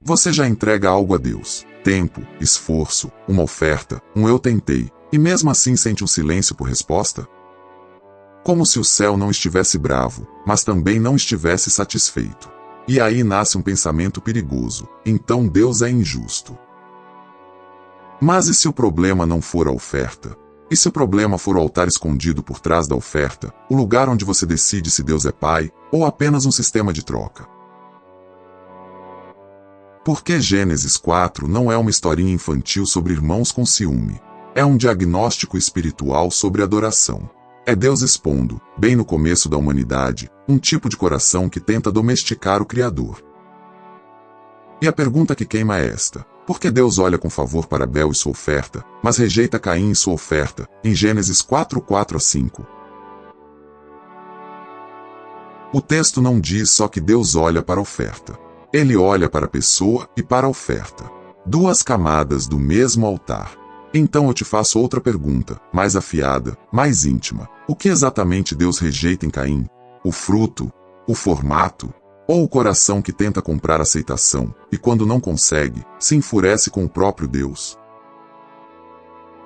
Você já entrega algo a Deus: tempo, esforço, uma oferta, um eu tentei, e mesmo assim sente um silêncio por resposta? Como se o céu não estivesse bravo, mas também não estivesse satisfeito. E aí nasce um pensamento perigoso: então Deus é injusto. Mas e se o problema não for a oferta? E se o problema for o altar escondido por trás da oferta, o lugar onde você decide se Deus é pai, ou apenas um sistema de troca? Porque Gênesis 4 não é uma historinha infantil sobre irmãos com ciúme. É um diagnóstico espiritual sobre adoração. É Deus expondo, bem no começo da humanidade, um tipo de coração que tenta domesticar o Criador. E a pergunta que queima é esta: por que Deus olha com favor para Abel e sua oferta, mas rejeita Caim e sua oferta, em Gênesis 4:4-5? O texto não diz só que Deus olha para a oferta. Ele olha para a pessoa e para a oferta. Duas camadas do mesmo altar. Então eu te faço outra pergunta, mais afiada, mais íntima. O que exatamente Deus rejeita em Caim? O fruto? O formato? Ou o coração que tenta comprar aceitação, e quando não consegue, se enfurece com o próprio Deus?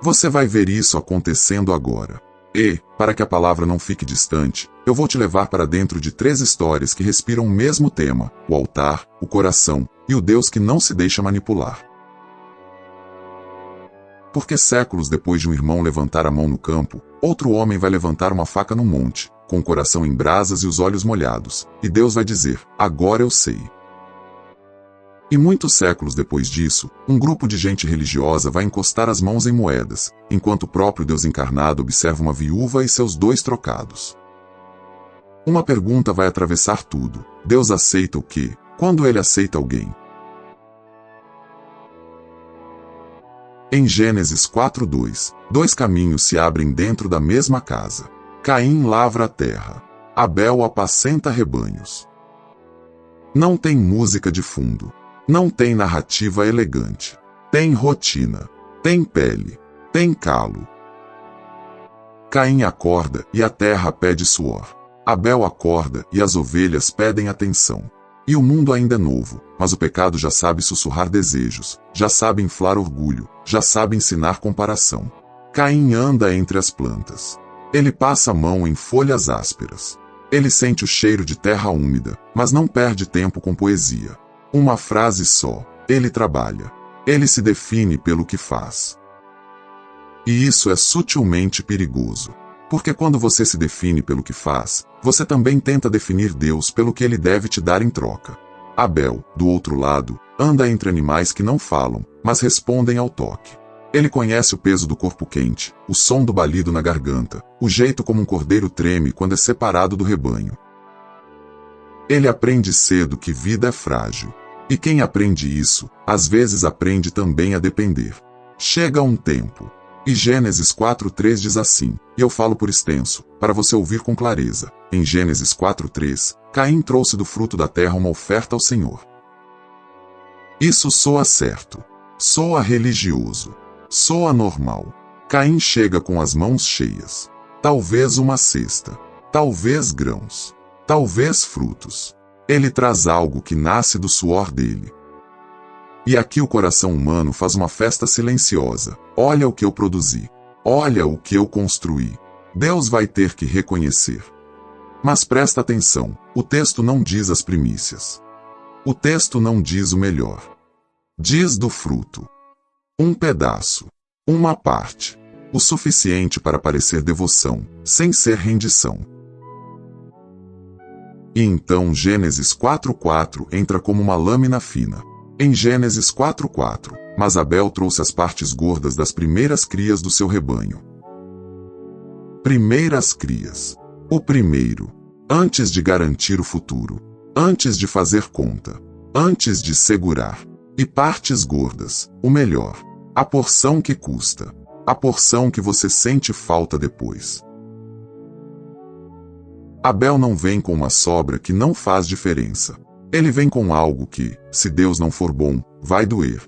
Você vai ver isso acontecendo agora. E, para que a palavra não fique distante, eu vou te levar para dentro de 3 histórias que respiram o mesmo tema: o altar, o coração, e o Deus que não se deixa manipular. Porque séculos depois de um irmão levantar a mão no campo, outro homem vai levantar uma faca no monte, com o coração em brasas e os olhos molhados, e Deus vai dizer: agora eu sei. E muitos séculos depois disso, um grupo de gente religiosa vai encostar as mãos em moedas, enquanto o próprio Deus encarnado observa uma viúva e seus 2 trocados. Uma pergunta vai atravessar tudo: Deus aceita o quê, quando ele aceita alguém? Em Gênesis 4:2, 2 caminhos se abrem dentro da mesma casa. Caim lavra a terra. Abel apacenta rebanhos. Não tem música de fundo. Não tem narrativa elegante. Tem rotina. Tem pele. Tem calo. Caim acorda e a terra pede suor. Abel acorda e as ovelhas pedem atenção. E o mundo ainda é novo, mas o pecado já sabe sussurrar desejos, já sabe inflar orgulho, já sabe ensinar comparação. Caim anda entre as plantas. Ele passa a mão em folhas ásperas. Ele sente o cheiro de terra úmida, mas não perde tempo com poesia. Uma frase só: ele trabalha. Ele se define pelo que faz. E isso é sutilmente perigoso. Porque quando você se define pelo que faz, você também tenta definir Deus pelo que ele deve te dar em troca. Abel, do outro lado, anda entre animais que não falam, mas respondem ao toque. Ele conhece o peso do corpo quente, o som do balido na garganta, o jeito como um cordeiro treme quando é separado do rebanho. Ele aprende cedo que vida é frágil. E quem aprende isso, às vezes aprende também a depender. Chega um tempo. E Gênesis 4:3 diz assim, e eu falo por extenso, para você ouvir com clareza. Em Gênesis 4:3, Caim trouxe do fruto da terra uma oferta ao Senhor. Isso soa certo. Soa religioso. Soa normal. Caim chega com as mãos cheias. Talvez uma cesta. Talvez grãos. Talvez frutos. Ele traz algo que nasce do suor dele. E aqui o coração humano faz uma festa silenciosa. Olha o que eu produzi. Olha o que eu construí. Deus vai ter que reconhecer. Mas presta atenção, o texto não diz as primícias. O texto não diz o melhor. Diz do fruto. Um pedaço. Uma parte. O suficiente para parecer devoção, sem ser rendição. E então Gênesis 4:4 entra como uma lâmina fina. Em Gênesis 4:4, mas Abel trouxe as partes gordas das primeiras crias do seu rebanho. Primeiras crias. O primeiro. Antes de garantir o futuro. Antes de fazer conta. Antes de segurar. E partes gordas. O melhor. A porção que custa. A porção que você sente falta depois. Abel não vem com uma sobra que não faz diferença. Ele vem com algo que, se Deus não for bom, vai doer.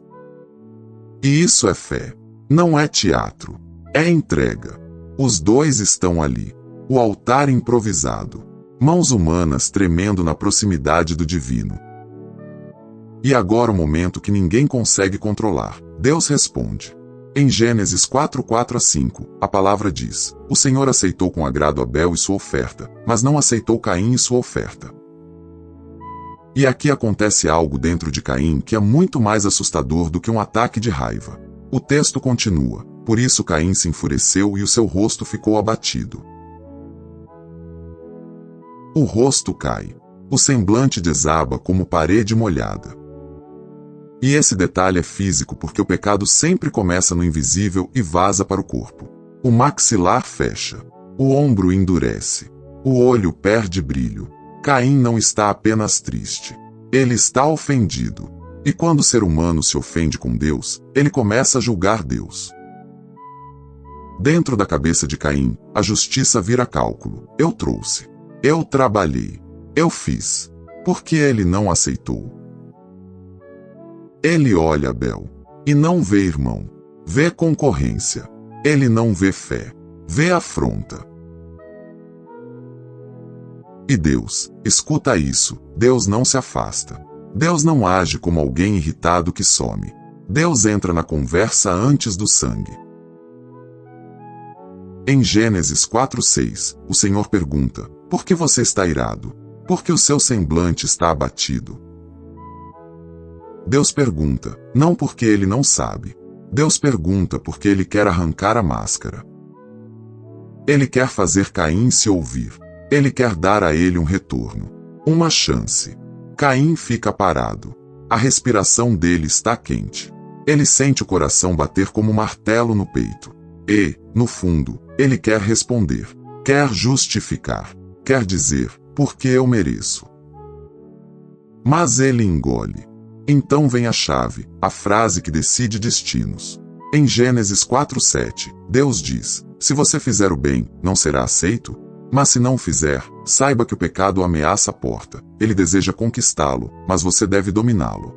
E isso é fé. Não é teatro. É entrega. Os 2 estão ali. O altar improvisado. Mãos humanas tremendo na proximidade do divino. E agora o momento que ninguém consegue controlar. Deus responde. Em Gênesis 4:4-5, a palavra diz: O Senhor aceitou com agrado Abel e sua oferta, mas não aceitou Caim e sua oferta. E aqui acontece algo dentro de Caim que é muito mais assustador do que um ataque de raiva. O texto continua: Por isso Caim se enfureceu e o seu rosto ficou abatido. O rosto cai. O semblante desaba como parede molhada. E esse detalhe é físico porque o pecado sempre começa no invisível e vaza para o corpo. O maxilar fecha. O ombro endurece. O olho perde brilho. Caim não está apenas triste. Ele está ofendido. E quando o ser humano se ofende com Deus, ele começa a julgar Deus. Dentro da cabeça de Caim, a justiça vira cálculo. Eu trouxe. Eu trabalhei. Eu fiz. Por que ele não aceitou? Ele olha Abel. E não vê irmão. Vê concorrência. Ele não vê fé. Vê afronta. E Deus, escuta isso, Deus não se afasta. Deus não age como alguém irritado que some. Deus entra na conversa antes do sangue. Em Gênesis 4:6, o Senhor pergunta: Por que você está irado? Por que o seu semblante está abatido? Deus pergunta, não porque ele não sabe. Deus pergunta porque ele quer arrancar a máscara. Ele quer fazer Caim se ouvir. Ele quer dar a ele um retorno. Uma chance. Caim fica parado. A respiração dele está quente. Ele sente o coração bater como um martelo no peito. E, no fundo, ele quer responder. Quer justificar. Quer dizer, porque eu mereço. Mas ele engole. Então vem a chave, a frase que decide destinos. Em Gênesis 4:7, Deus diz: Se você fizer o bem, não será aceito? Mas se não fizer, saiba que o pecado ameaça a porta. Ele deseja conquistá-lo, mas você deve dominá-lo.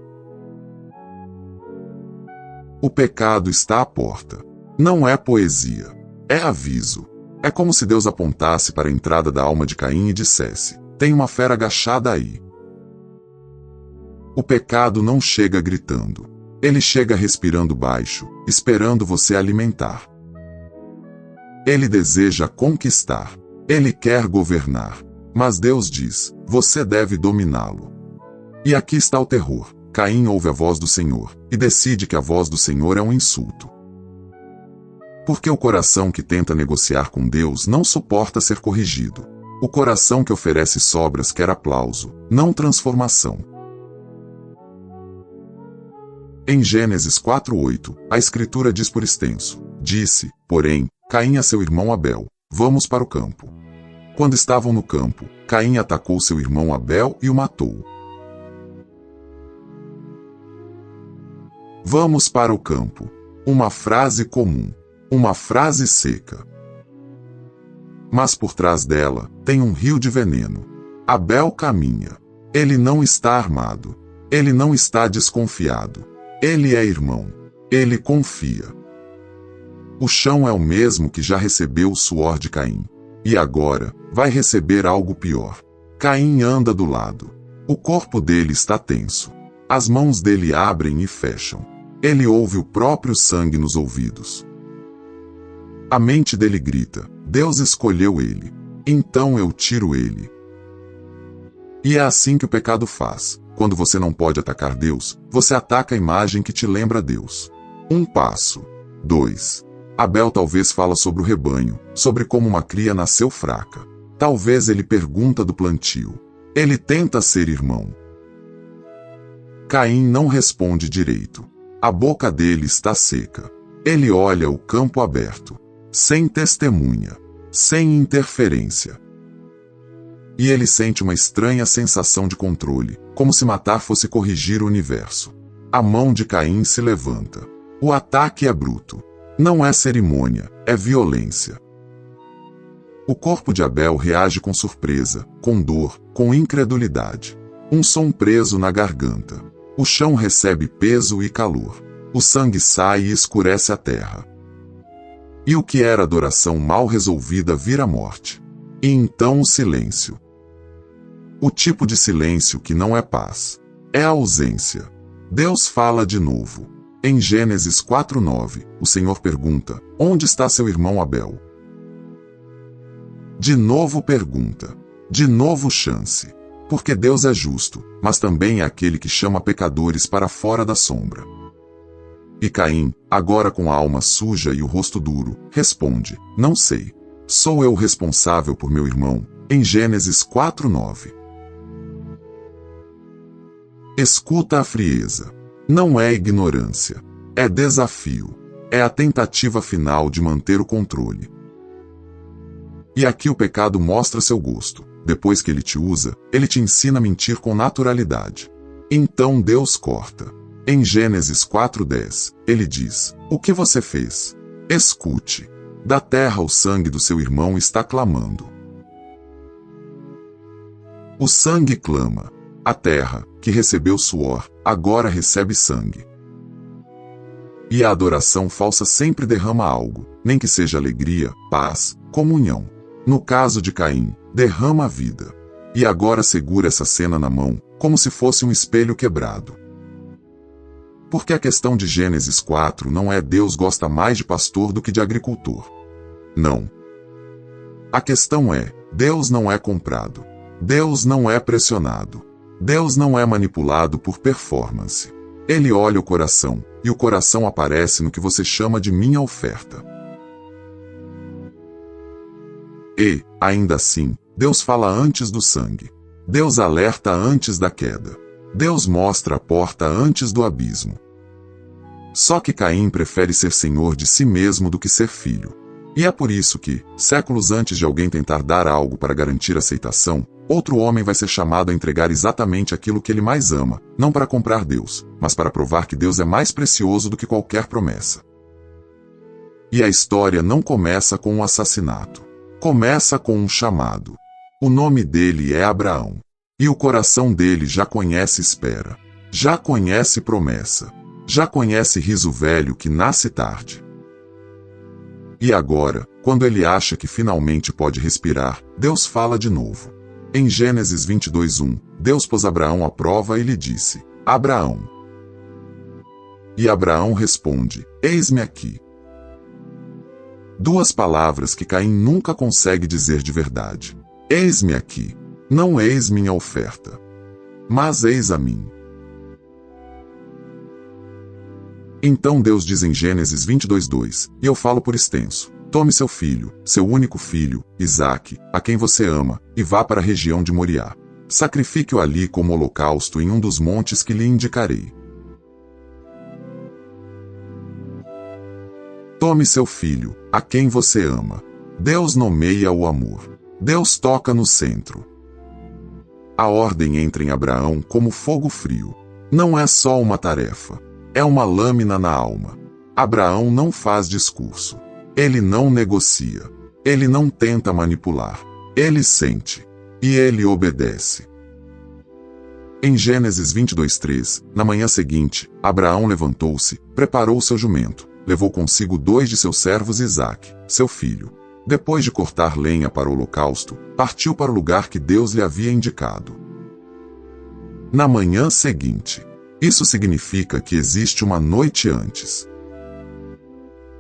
O pecado está à porta. Não é poesia. É aviso. É como se Deus apontasse para a entrada da alma de Caim e dissesse: Tem uma fera agachada aí. O pecado não chega gritando. Ele chega respirando baixo, esperando você alimentar. Ele deseja conquistar. Ele quer governar. Mas Deus diz: Você deve dominá-lo. E aqui está o terror. Caim ouve a voz do Senhor, e decide que a voz do Senhor é um insulto. Porque o coração que tenta negociar com Deus não suporta ser corrigido. O coração que oferece sobras quer aplauso, não transformação. Em Gênesis 4:8, a Escritura diz por extenso: Disse, porém, Caim a seu irmão Abel: Vamos para o campo. Quando estavam no campo, Caim atacou seu irmão Abel e o matou. Vamos para o campo. Uma frase comum. Uma frase seca. Mas por trás dela, tem um rio de veneno. Abel caminha. Ele não está armado. Ele não está desconfiado. Ele é irmão. Ele confia. O chão é o mesmo que já recebeu o suor de Caim. E agora, vai receber algo pior. Caim anda do lado. O corpo dele está tenso. As mãos dele abrem e fecham. Ele ouve o próprio sangue nos ouvidos. A mente dele grita: Deus escolheu ele. Então eu tiro ele. E é assim que o pecado faz. Quando você não pode atacar Deus, você ataca a imagem que te lembra Deus. Um passo. 2. Abel talvez fala sobre o rebanho, sobre como uma cria nasceu fraca. Talvez ele pergunta do plantio. Ele tenta ser irmão. Caim não responde direito. A boca dele está seca. Ele olha o campo aberto. Sem testemunha. Sem interferência. E ele sente uma estranha sensação de controle, como se matar fosse corrigir o universo. A mão de Caim se levanta. O ataque é bruto. Não é cerimônia, é violência. O corpo de Abel reage com surpresa, com dor, com incredulidade. Um som preso na garganta. O chão recebe peso e calor. O sangue sai e escurece a terra. E o que era adoração mal resolvida vira morte. E então o silêncio. O tipo de silêncio que não é paz. É a ausência. Deus fala de novo. Em Gênesis 4:9, o Senhor pergunta: onde está seu irmão Abel? De novo pergunta. De novo chance. Porque Deus é justo, mas também é aquele que chama pecadores para fora da sombra. E Caim, agora com a alma suja e o rosto duro, responde: não sei. Sou eu responsável por meu irmão. Em Gênesis 4:9. Escuta a frieza. Não é ignorância. É desafio. É a tentativa final de manter o controle. E aqui o pecado mostra seu gosto. Depois que ele te usa, ele te ensina a mentir com naturalidade. Então Deus corta. Em Gênesis 4:10, ele diz: o que você fez? Escute. Da terra o sangue do seu irmão está clamando. O sangue clama. A terra, que recebeu suor, agora recebe sangue. E a adoração falsa sempre derrama algo, nem que seja alegria, paz, comunhão. No caso de Caim, derrama a vida. E agora segura essa cena na mão, como se fosse um espelho quebrado. Porque a questão de Gênesis 4 não é Deus gosta mais de pastor do que de agricultor. Não. A questão é, Deus não é comprado. Deus não é pressionado. Deus não é manipulado por performance. Ele olha o coração, e o coração aparece no que você chama de minha oferta. E, ainda assim, Deus fala antes do sangue. Deus alerta antes da queda. Deus mostra a porta antes do abismo. Só que Caim prefere ser senhor de si mesmo do que ser filho. E é por isso que, séculos antes de alguém tentar dar algo para garantir aceitação, outro homem vai ser chamado a entregar exatamente aquilo que ele mais ama, não para comprar Deus, mas para provar que Deus é mais precioso do que qualquer promessa. E a história não começa com um assassinato. Começa com um chamado. O nome dele é Abraão. E o coração dele já conhece espera. Já conhece promessa. Já conhece riso velho que nasce tarde. E agora, quando ele acha que finalmente pode respirar, Deus fala de novo. Em Gênesis 22:1, Deus pôs Abraão à prova e lhe disse: Abraão. E Abraão responde: eis-me aqui. Duas palavras que Caim nunca consegue dizer de verdade. Eis-me aqui. Não eis minha oferta. Mas eis a mim. Então Deus diz em Gênesis 22:2, e eu falo por extenso: tome seu filho, seu único filho, Isaque, a quem você ama, e vá para a região de Moriá. Sacrifique-o ali como holocausto em um dos montes que lhe indicarei. Tome seu filho, a quem você ama. Deus nomeia o amor. Deus toca no centro. A ordem entra em Abraão como fogo frio. Não é só uma tarefa. É uma lâmina na alma. Abraão não faz discurso. Ele não negocia. Ele não tenta manipular. Ele sente. E ele obedece. Em Gênesis 22:3, na manhã seguinte, Abraão levantou-se, preparou seu jumento, levou consigo 2 de seus servos e Isaque, seu filho. Depois de cortar lenha para o holocausto, partiu para o lugar que Deus lhe havia indicado. Na manhã seguinte. Isso significa que existe uma noite antes.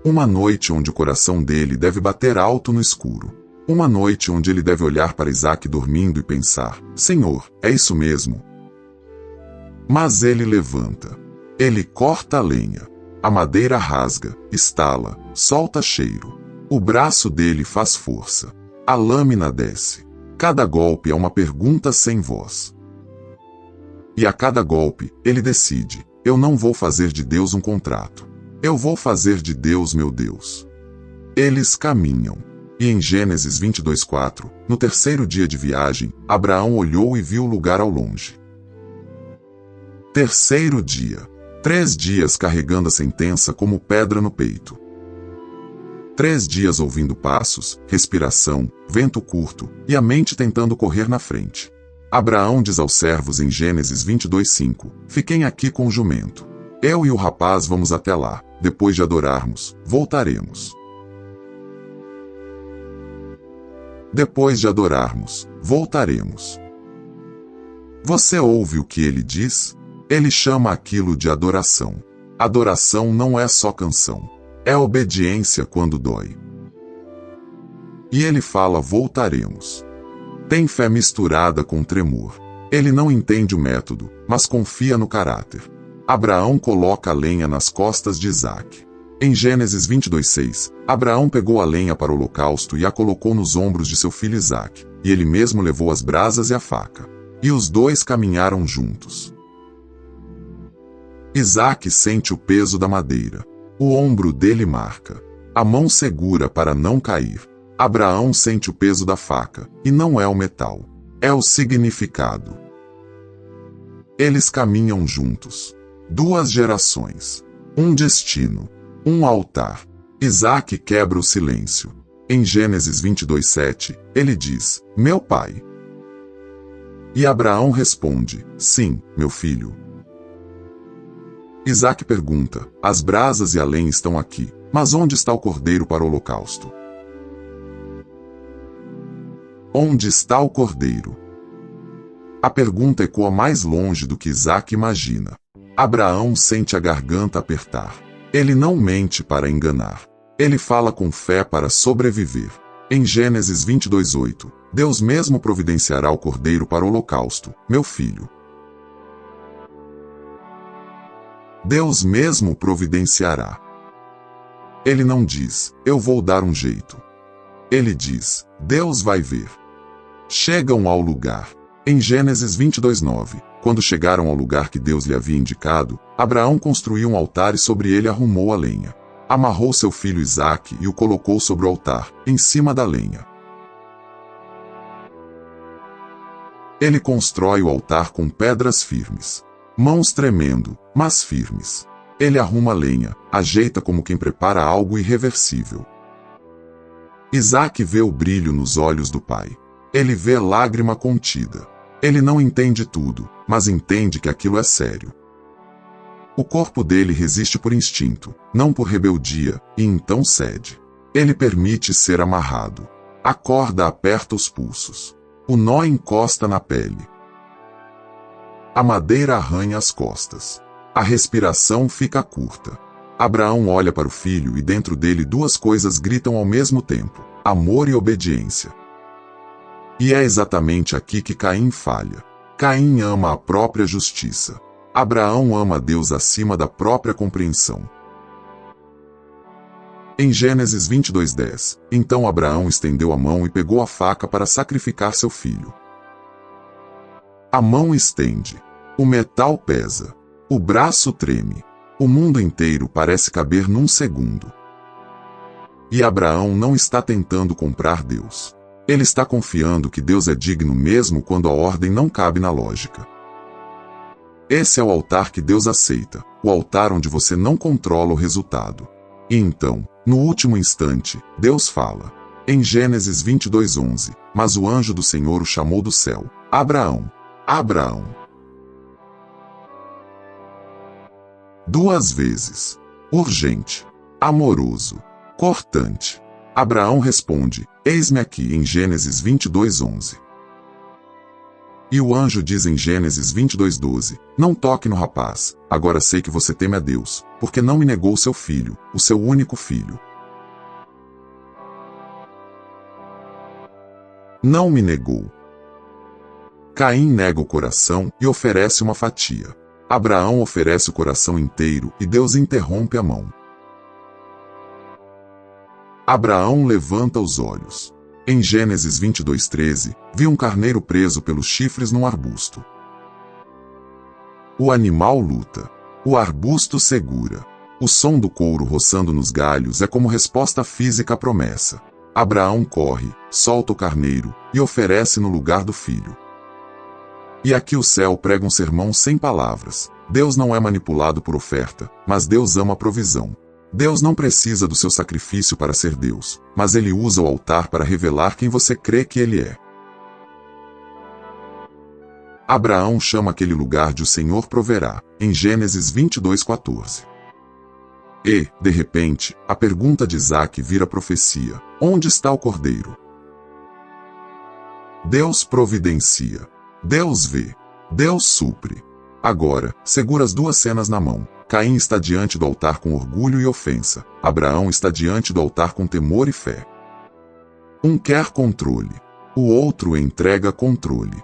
Uma noite onde o coração dele deve bater alto no escuro. Uma noite onde ele deve olhar para Isaque dormindo e pensar: Senhor, é isso mesmo? Mas ele levanta. Ele corta a lenha. A madeira rasga, estala, solta cheiro. O braço dele faz força. A lâmina desce. Cada golpe é uma pergunta sem voz. E a cada golpe, ele decide: eu não vou fazer de Deus um contrato. Eu vou fazer de Deus meu Deus. Eles caminham. E em Gênesis 22:4, no terceiro dia de viagem, Abraão olhou e viu o lugar ao longe. Terceiro dia. 3 dias carregando a sentença como pedra no peito. 3 dias ouvindo passos, respiração, vento curto, e a mente tentando correr na frente. Abraão diz aos servos em Gênesis 22:5, fiquem aqui com o jumento. Eu e o rapaz vamos até lá, depois de adorarmos, voltaremos. Depois de adorarmos, voltaremos. Você ouve o que ele diz? Ele chama aquilo de adoração. Adoração não é só canção. É obediência quando dói. E ele fala: voltaremos. Tem fé misturada com tremor. Ele não entende o método, mas confia no caráter. Abraão coloca a lenha nas costas de Isaque. Em Gênesis 22:6, Abraão pegou a lenha para o holocausto e a colocou nos ombros de seu filho Isaque, e ele mesmo levou as brasas e a faca. E os dois caminharam juntos. Isaque sente o peso da madeira. O ombro dele marca. A mão segura para não cair. Abraão sente o peso da faca, e não é o metal. É o significado. Eles caminham juntos. 2 gerações. Um destino. Um altar. Isaque quebra o silêncio. Em Gênesis 22:7, ele diz: meu pai. E Abraão responde: sim, meu filho. Isaque pergunta: as brasas e a lenha estão aqui, mas onde está o cordeiro para o holocausto? Onde está o cordeiro? A pergunta ecoa mais longe do que Isaque imagina. Abraão sente a garganta apertar. Ele não mente para enganar. Ele fala com fé para sobreviver. Em Gênesis 22:8, Deus mesmo providenciará o cordeiro para o holocausto, meu filho. Deus mesmo providenciará. Ele não diz: eu vou dar um jeito. Ele diz: Deus vai ver. Chegam ao lugar. Em Gênesis 22:9, quando chegaram ao lugar que Deus lhe havia indicado, Abraão construiu um altar e sobre ele arrumou a lenha. Amarrou seu filho Isaque e o colocou sobre o altar, em cima da lenha. Ele constrói o altar com pedras firmes. Mãos tremendo, mas firmes. Ele arruma a lenha, ajeita como quem prepara algo irreversível. Isaque vê o brilho nos olhos do pai. Ele vê lágrima contida. Ele não entende tudo, mas entende que aquilo é sério. O corpo dele resiste por instinto, não por rebeldia, e então cede. Ele permite ser amarrado. A corda aperta os pulsos. O nó encosta na pele. A madeira arranha as costas. A respiração fica curta. Abraão olha para o filho e dentro dele 2 coisas gritam ao mesmo tempo: amor e obediência. E é exatamente aqui que Caim falha. Caim ama a própria justiça. Abraão ama Deus acima da própria compreensão. Em Gênesis 22:10, então Abraão estendeu a mão e pegou a faca para sacrificar seu filho. A mão estende. O metal pesa. O braço treme. O mundo inteiro parece caber num segundo. E Abraão não está tentando comprar Deus. Ele está confiando que Deus é digno mesmo quando a ordem não cabe na lógica. Esse é o altar que Deus aceita, o altar onde você não controla o resultado. E então, no último instante, Deus fala. Em Gênesis 22:11, mas o anjo do Senhor o chamou do céu: Abraão, Abraão. 2 vezes. Urgente. Amoroso. Cortante. Abraão responde: eis-me aqui, em Gênesis 22:11. E o anjo diz em Gênesis 22:12, não toque no rapaz, agora sei que você teme a Deus, porque não me negou seu filho, o seu único filho. Não me negou. Caim nega o coração e oferece uma fatia. Abraão oferece o coração inteiro e Deus interrompe a mão. Abraão levanta os olhos. Em Gênesis 22:13, viu um carneiro preso pelos chifres num arbusto. O animal luta. O arbusto segura. O som do couro roçando nos galhos é como resposta física à promessa. Abraão corre, solta o carneiro e oferece no lugar do filho. E aqui o céu prega um sermão sem palavras. Deus não é manipulado por oferta, mas Deus ama a provisão. Deus não precisa do seu sacrifício para ser Deus, mas Ele usa o altar para revelar quem você crê que Ele é. Abraão chama aquele lugar de o Senhor proverá, em Gênesis 22:14. E, de repente, a pergunta de Isaque vira profecia: onde está o cordeiro? Deus providencia. Deus vê. Deus supre. Agora, segura as duas cenas na mão. Caim está diante do altar com orgulho e ofensa. Abraão está diante do altar com temor e fé. Um quer controle. O outro entrega controle.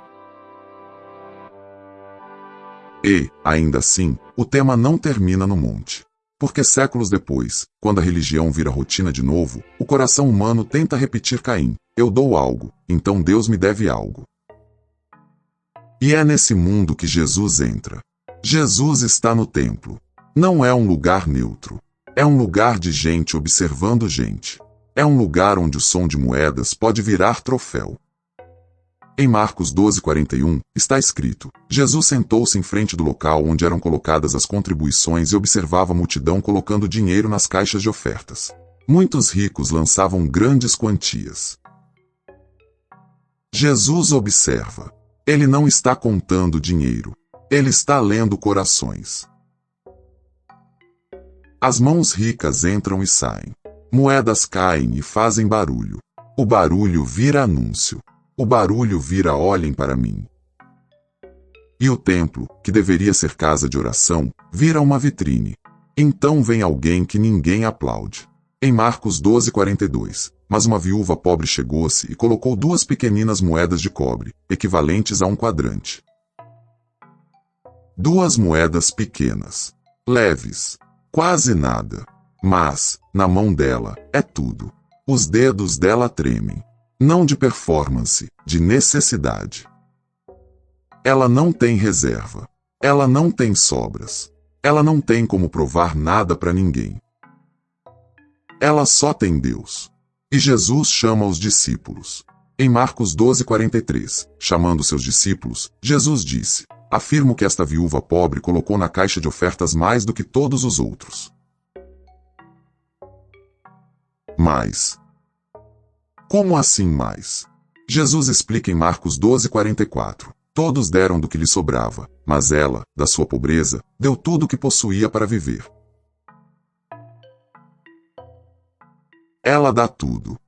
E, ainda assim, o tema não termina no monte. Porque séculos depois, quando a religião vira rotina de novo, o coração humano tenta repetir Caim: eu dou algo, então Deus me deve algo. E é nesse mundo que Jesus entra. Jesus está no templo. Não é um lugar neutro. É um lugar de gente observando gente. É um lugar onde o som de moedas pode virar troféu. Em Marcos 12:41, está escrito: Jesus sentou-se em frente do local onde eram colocadas as contribuições e observava a multidão colocando dinheiro nas caixas de ofertas. Muitos ricos lançavam grandes quantias. Jesus observa. Ele não está contando dinheiro. Ele está lendo corações. As mãos ricas entram e saem. Moedas caem e fazem barulho. O barulho vira anúncio. O barulho vira olhem para mim. E o templo, que deveria ser casa de oração, vira uma vitrine. Então vem alguém que ninguém aplaude. Em Marcos 12:42, mas uma viúva pobre chegou-se e colocou 2 pequeninas moedas de cobre, equivalentes a um quadrante. 2 moedas pequenas, leves, quase nada. Mas, na mão dela, é tudo. Os dedos dela tremem. Não de performance, de necessidade. Ela não tem reserva. Ela não tem sobras. Ela não tem como provar nada para ninguém. Ela só tem Deus. E Jesus chama os discípulos. Em Marcos 12:43, chamando seus discípulos, Jesus disse: afirmo que esta viúva pobre colocou na caixa de ofertas mais do que todos os outros. Mais. Como assim mais? Jesus explica em Marcos 12:44. Todos deram do que lhe sobrava, mas ela, da sua pobreza, deu tudo o que possuía para viver. Ela dá tudo.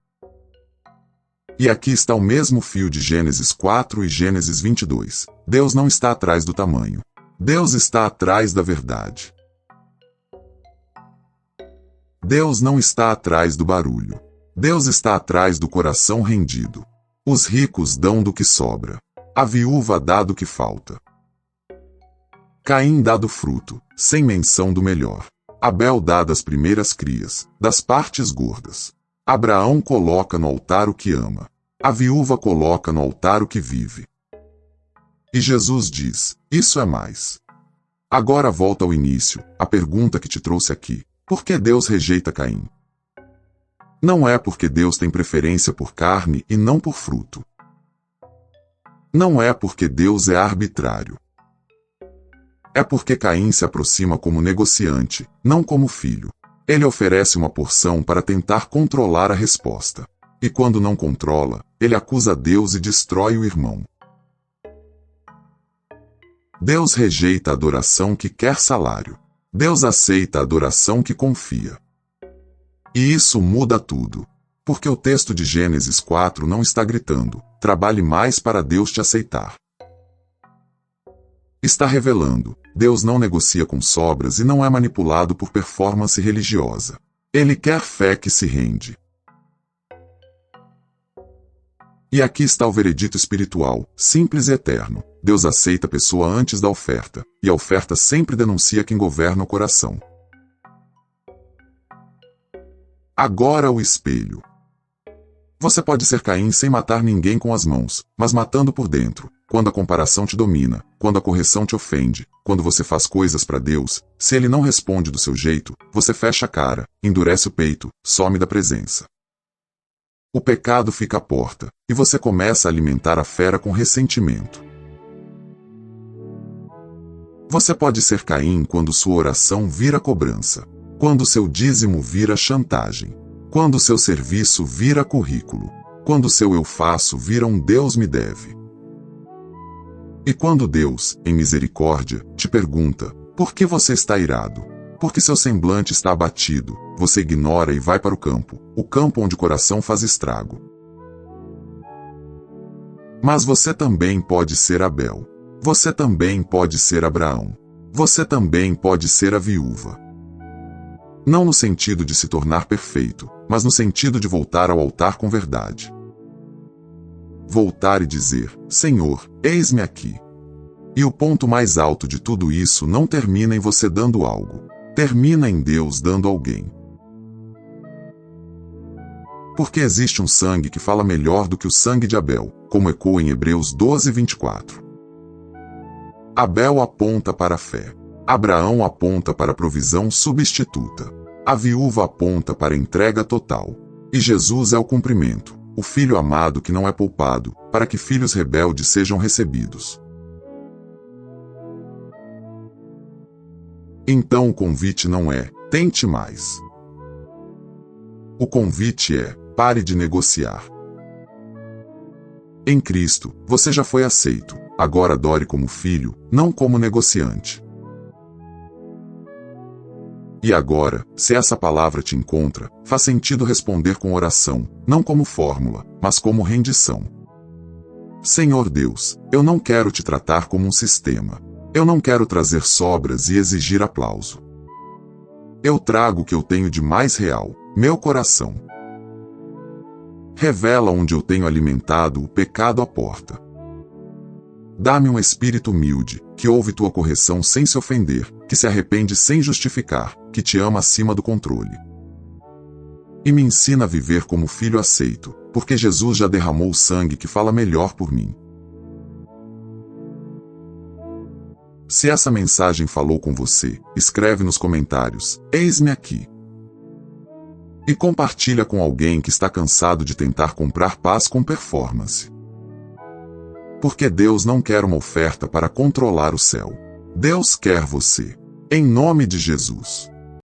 E aqui está o mesmo fio de Gênesis 4 e Gênesis 22. Deus não está atrás do tamanho. Deus está atrás da verdade. Deus não está atrás do barulho. Deus está atrás do coração rendido. Os ricos dão do que sobra. A viúva dá do que falta. Caim dá do fruto, sem menção do melhor. Abel dá das primeiras crias, das partes gordas. Abraão coloca no altar o que ama. A viúva coloca no altar o que vive. E Jesus diz: isso é mais. Agora volta ao início, a pergunta que te trouxe aqui. Por que Deus rejeita Caim? Não é porque Deus tem preferência por carne e não por fruto. Não é porque Deus é arbitrário. É porque Caim se aproxima como negociante, não como filho. Ele oferece uma porção para tentar controlar a resposta. E quando não controla, ele acusa Deus e destrói o irmão. Deus rejeita a adoração que quer salário. Deus aceita a adoração que confia. E isso muda tudo. Porque o texto de Gênesis 4 não está gritando: trabalhe mais para Deus te aceitar. Está revelando: Deus não negocia com sobras e não é manipulado por performance religiosa. Ele quer fé que se rende. E aqui está o veredito espiritual, simples e eterno. Deus aceita a pessoa antes da oferta, e a oferta sempre denuncia quem governa o coração. Agora o espelho. Você pode ser Caim sem matar ninguém com as mãos, mas matando por dentro, quando a comparação te domina, quando a correção te ofende, quando você faz coisas para Deus, se ele não responde do seu jeito, você fecha a cara, endurece o peito, some da presença. O pecado fica à porta, e você começa a alimentar a fera com ressentimento. Você pode ser Caim quando sua oração vira cobrança. Quando seu dízimo vira chantagem. Quando seu serviço vira currículo. Quando seu eu faço vira um Deus me deve. E quando Deus, em misericórdia, te pergunta: por que você está irado? Porque seu semblante está abatido, você ignora e vai para o campo onde o coração faz estrago. Mas você também pode ser Abel. Você também pode ser Abraão. Você também pode ser a viúva. Não no sentido de se tornar perfeito, mas no sentido de voltar ao altar com verdade. Voltar e dizer: Senhor, eis-me aqui. E o ponto mais alto de tudo isso não termina em você dando algo. Termina em Deus dando alguém. Porque existe um sangue que fala melhor do que o sangue de Abel, como ecoa em Hebreus 12:24. Abel aponta para a fé. Abraão aponta para a provisão substituta. A viúva aponta para a entrega total. E Jesus é o cumprimento, o filho amado que não é poupado, para que filhos rebeldes sejam recebidos. Então o convite não é: tente mais. O convite é: pare de negociar. Em Cristo, você já foi aceito, agora adore como filho, não como negociante. E agora, se essa palavra te encontra, faz sentido responder com oração, não como fórmula, mas como rendição. Senhor Deus, eu não quero te tratar como um sistema. Eu não quero trazer sobras e exigir aplauso. Eu trago o que eu tenho de mais real, meu coração. Revela onde eu tenho alimentado o pecado à porta. Dá-me um espírito humilde, que ouve tua correção sem se ofender, que se arrepende sem justificar, que te ama acima do controle. E me ensina a viver como filho aceito, porque Jesus já derramou o sangue que fala melhor por mim. Se essa mensagem falou com você, escreve nos comentários: eis-me aqui. E compartilha com alguém que está cansado de tentar comprar paz com performance. Porque Deus não quer uma oferta para controlar o céu. Deus quer você. Em nome de Jesus.